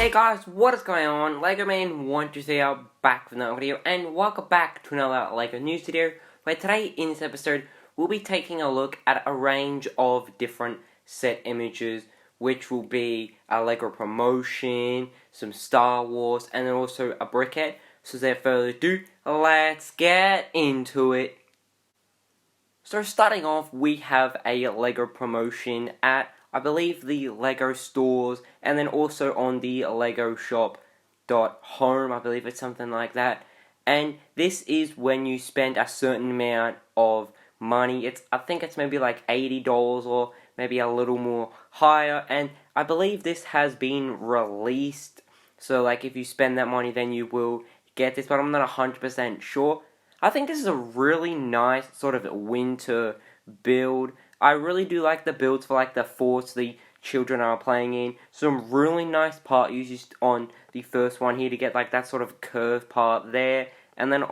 Hey guys, what is going on? LegoMan123 back with another video, and welcome back to another LEGO news video, where today in this episode, we'll be taking a look at a range of different set images, which will be a LEGO promotion, some Star Wars, and then also a briquette. So without further ado, let's get into it. So starting off, we have a LEGO promotion at, I believe, the LEGO stores, and then also on the LEGO shop.home, I believe it's something like that. And this is when you spend a certain amount of money. I think it's maybe like $80 or maybe a little more higher, and I believe this has been released. So like if you spend that money, then you will get this, but I'm not 100% sure. I think this is a really nice sort of winter build. I really do like the builds for like the forts the children are playing in. Some really nice part used on the first one here to get like that sort of curve part there. And then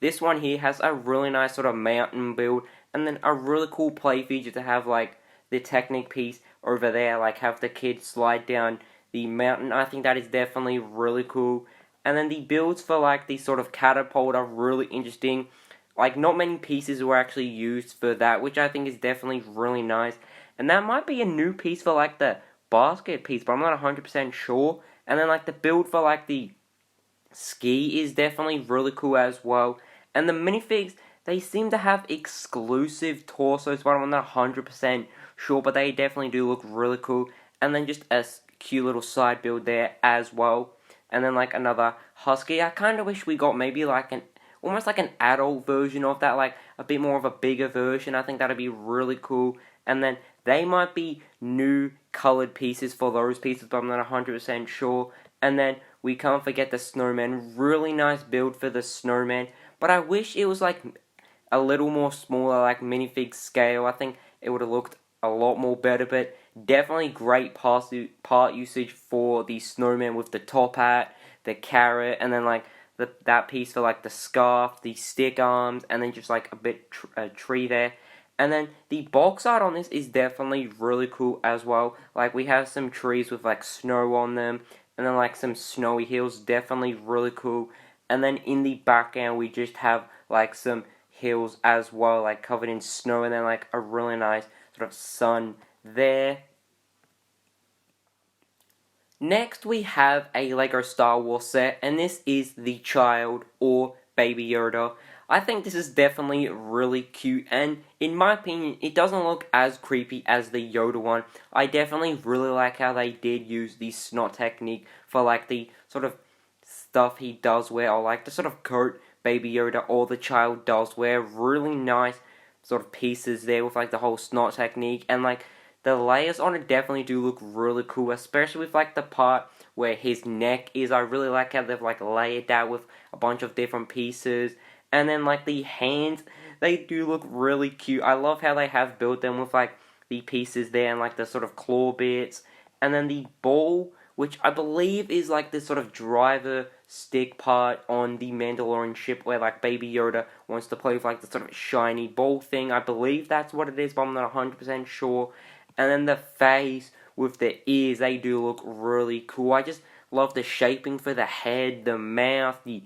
this one here has a really nice sort of mountain build. And then a really cool play feature to have like the Technic piece over there. Like have the kids slide down the mountain. I think that is definitely really cool. And then the builds for like the sort of catapult are really interesting. Like not many pieces were actually used for that, which I think is definitely really nice. And that might be a new piece for like the basket piece, but I'm not 100% sure. And then like the build for like the ski is definitely really cool as well. And the minifigs, they seem to have exclusive torsos, but I'm not 100% sure, but they definitely do look really cool. And then just a cute little side build there as well. And then like another husky. I kind of wish we got maybe like almost like an adult version of that, like a bit more of a bigger version. I think that'd be really cool. And then they might be new colored pieces for those pieces, but I'm not 100% sure. And then we can't forget the snowman. Really nice build for the snowman. But I wish it was like a little more smaller, like minifig scale. I think it would have looked a lot more better, but definitely great part usage for the snowman with the top hat, the carrot, and then like that piece for like the scarf, the stick arms, and then just like a tree there. And then the box art on this is definitely really cool as well. Like we have some trees with like snow on them, and then like some snowy hills, definitely really cool. And then in the background we just have like some hills as well, like covered in snow, and then like a really nice sort of sun there. Next we have a LEGO Star Wars set, and this is the child or Baby Yoda. I think this is definitely really cute, and in my opinion, it doesn't look as creepy as the Yoda one. I definitely really like how they did use the snot technique for like the sort of stuff he does wear, or like the sort of coat Baby Yoda or the child does wear. Really nice sort of pieces there with like the whole snot technique, and like the layers on it definitely do look really cool, especially with like the part where his neck is. I really like how they've like layered that with a bunch of different pieces. And then like the hands, they do look really cute. I love how they have built them with like the pieces there and like the sort of claw bits. And then the ball, which I believe is like the sort of driver stick part on the Mandalorian ship where like Baby Yoda wants to play with like the sort of shiny ball thing. I believe that's what it is, but I'm not 100% sure. And then the face with the ears, they do look really cool. I just love the shaping for the head, the mouth, the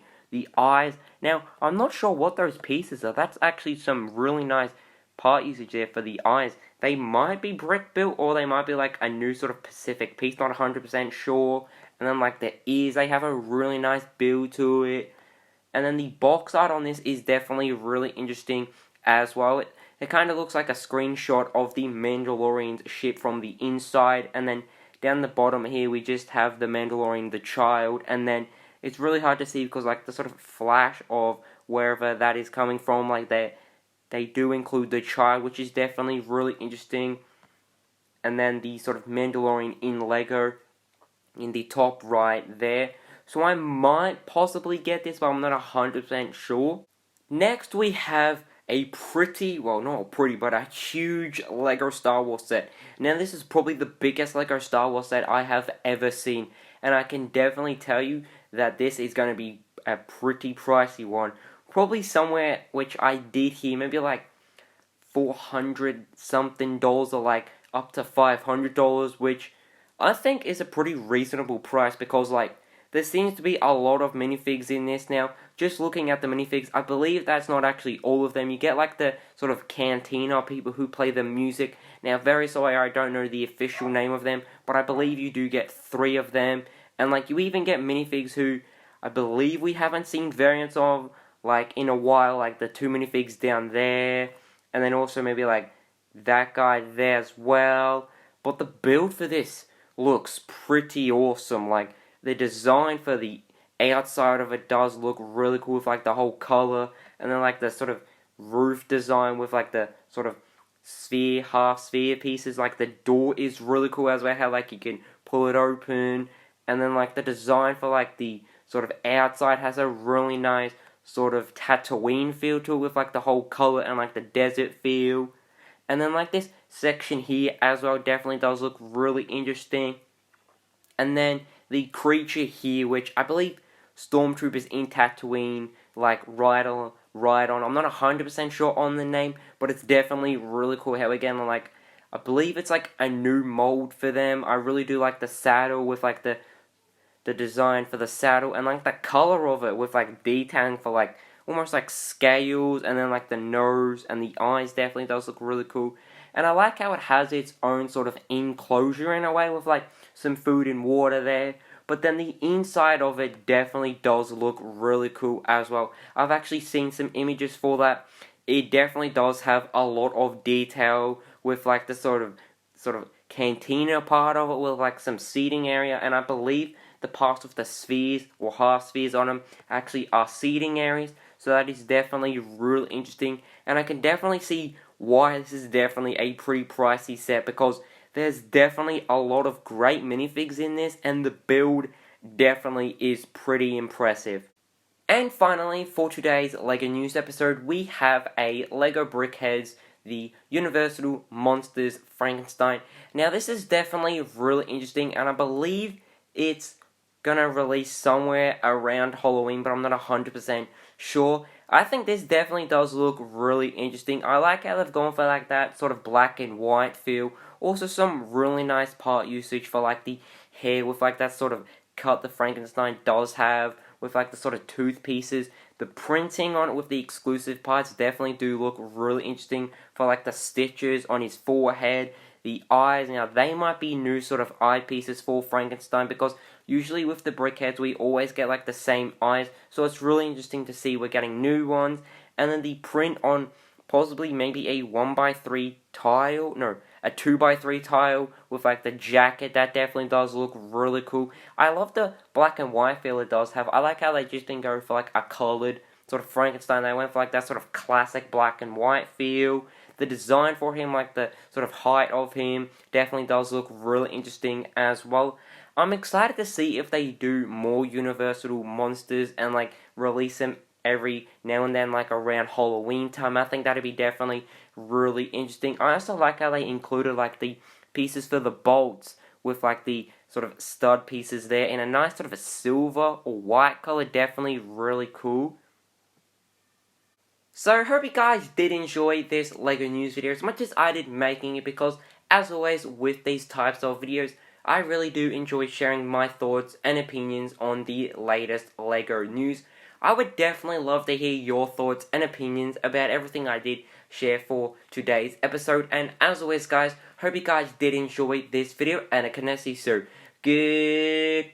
eyes. Now, I'm not sure what those pieces are. That's actually some really nice part usage there for the eyes. They might be brick built, or they might be like a new sort of Pacific piece, not 100% sure. And then like the ears, they have a really nice build to it. And then the box art on this is definitely really interesting as well. It kind of looks like a screenshot of the Mandalorian's ship from the inside, and then down the bottom here we just have the Mandalorian, the child, and then it's really hard to see because like the sort of flash of wherever that is coming from, like they do include the child, which is definitely really interesting. And then the sort of Mandalorian in Lego in the top right there. So I might possibly get this, but I'm not 100% sure. Next we have a pretty, well not pretty, but a huge LEGO Star Wars set. Now this is probably the biggest LEGO Star Wars set I have ever seen, and I can definitely tell you that this is going to be a pretty pricey one. Probably somewhere, which I did hear, maybe like $400 something or like up to $500, which I think is a pretty reasonable price because like there seems to be a lot of minifigs in this now. Just looking at the minifigs, I believe that's not actually all of them. You get like the sort of cantina people who play the music. Now, very sorry, I don't know the official name of them, but I believe you do get 3 of them. And like you even get minifigs who I believe we haven't seen variants of like in a while, like the 2 minifigs down there, and then also maybe like that guy there as well. But the build for this looks pretty awesome. Like the design for the outside of it does look really cool with like the whole color, and then like the sort of roof design with like the sort of sphere, half sphere pieces. Like the door is really cool as well, how like you can pull it open, and then like the design for like the sort of outside has a really nice sort of Tatooine feel to it with like the whole color and like the desert feel. And then like this section here as well definitely does look really interesting. And then the creature here, which I believe stormtroopers in Tatooine like ride on. I'm not 100% sure on the name, but it's definitely really cool how again like I believe it's like a new mold for them. I really do like the saddle with like the design for the saddle and like the color of it with like detailing for like almost like scales, and then like the nose and the eyes definitely does look really cool. And I like how it has its own sort of enclosure in a way with like some food and water there. But then the inside of it definitely does look really cool as well. I've actually seen some images for that. It definitely does have a lot of detail with like the sort of cantina part of it with like some seating area, and I believe the parts with the spheres or half spheres on them actually are seating areas. So that is definitely really interesting, and I can definitely see why this is definitely a pretty pricey set, because there's definitely a lot of great minifigs in this, and the build definitely is pretty impressive. And finally, for today's LEGO News episode, we have a LEGO Brickheadz, the Universal Monsters Frankenstein. Now, this is definitely really interesting, and I believe it's gonna release somewhere around Halloween, but I'm not 100% sure. I think this definitely does look really interesting. I like how they've gone for like that sort of black and white feel. Also, some really nice part usage for like the hair with like that sort of cut the Frankenstein does have, with like the sort of tooth pieces. The printing on it with the exclusive parts definitely do look really interesting for like the stitches on his forehead, the eyes. Now they might be new sort of eye pieces for Frankenstein, because usually with the Brickheadz we always get like the same eyes, so it's really interesting to see we're getting new ones. And then the print on possibly maybe a 1x3 tile, no, a 2x3 tile with like the jacket, that definitely does look really cool. I love the black and white feel it does have. I like how they just didn't go for like a coloured sort of Frankenstein. They went for like that sort of classic black and white feel. The design for him, like the sort of height of him, definitely does look really interesting as well. I'm excited to see if they do more Universal Monsters and like release them every now and then, like around Halloween time. I think that'd be definitely really interesting. I also like how they included like the pieces for the bolts with like the sort of stud pieces there in a nice sort of a silver or white color. Definitely really cool. So I hope you guys did enjoy this LEGO news video as much as I did making it, because as always with these types of videos, I really do enjoy sharing my thoughts and opinions on the latest LEGO news. I would definitely love to hear your thoughts and opinions about everything I did share for today's episode. And as always guys, hope you guys did enjoy this video, and I can see you soon. Goodbye!